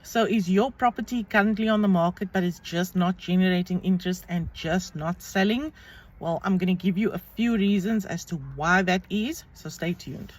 So is your property currently on the market but is just not generating interest and just not selling? Well, I'm going to give you a few reasons as to why that is, so stay tuned.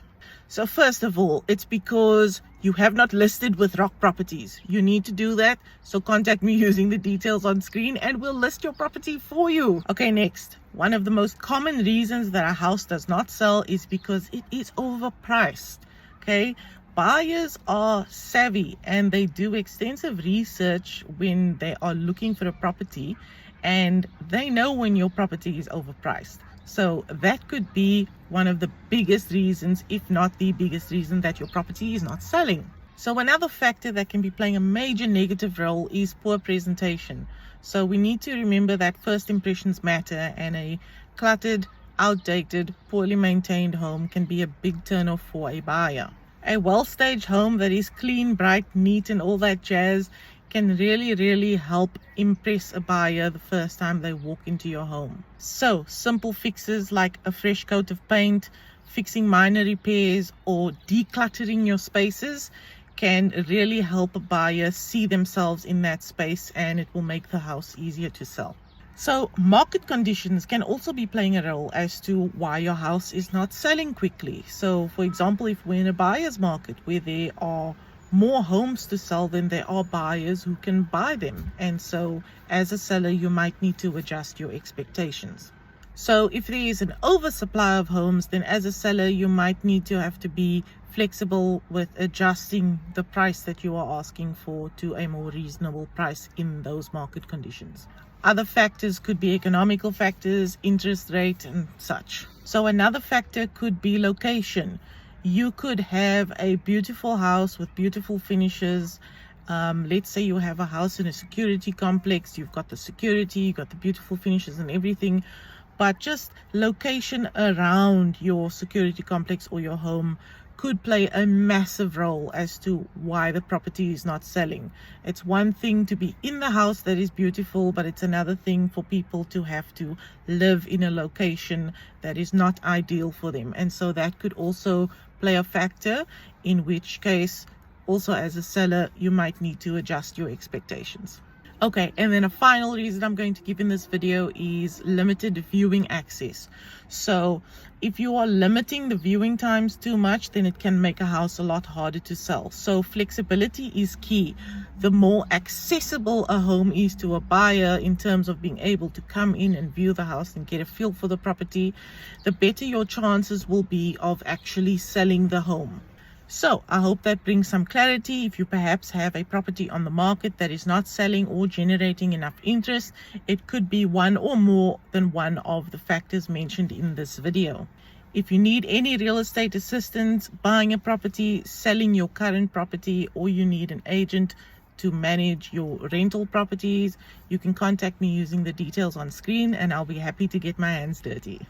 So first of all, it's because you have not listed with Rock Properties. You need to do that, so contact me using the details on screen and we'll list your property for you. Okay, next, one of the most common reasons that a house does not sell is because it is overpriced. Okay, buyers are savvy and they do extensive research when they are looking for a property, and they know when your property is overpriced. So that could be one of the biggest reasons, if not the biggest reason, that your property is not selling. So another factor that can be playing a major negative role is poor presentation. So we need to remember that first impressions matter, and a cluttered, outdated, poorly maintained home can be a big turnoff for a buyer. A well-staged home that is clean, bright, neat, and all that jazz can really help impress a buyer the first time they walk into your home. So simple fixes like a fresh coat of paint, fixing minor repairs, or decluttering your spaces can really help a buyer see themselves in that space, and it will make the house easier to sell. So market conditions can also be playing a role as to why your house is not selling quickly. So for example, if we're in a buyer's market where there are more homes to sell than there are buyers who can buy them, and so as a seller you might need to adjust your expectations. So if there is an oversupply of homes, then as a seller you might need to have to be flexible with adjusting the price that you are asking for to a more reasonable price in those market conditions. Other factors could be economical factors, interest rate, and such. So another factor could be location. You could have a beautiful house with beautiful finishes. Let's say you have a house in a security complex. You've got the security, you've got the beautiful finishes and everything, but just location around your security complex or your home could play a massive role as to why the property is not selling. It's one thing to be in the house that is beautiful, but it's another thing for people to have to live in a location that is not ideal for them. And so that could also play a factor, in which case also as a seller you might need to adjust your expectations. Okay, and then a final reason I'm going to give in this video is limited viewing access. So if you are limiting the viewing times too much, then it can make a house a lot harder to sell. So flexibility is key. The more accessible a home is to a buyer in terms of being able to come in and view the house and get a feel for the property, the better your chances will be of actually selling the home. So I hope that brings some clarity. If you perhaps have a property on the market that is not selling or generating enough interest, it could be one or more than one of the factors mentioned in this video. If you need any real estate assistance, buying a property, selling your current property, or you need an agent to manage your rental properties, you can contact me using the details on screen and I'll be happy to get my hands dirty.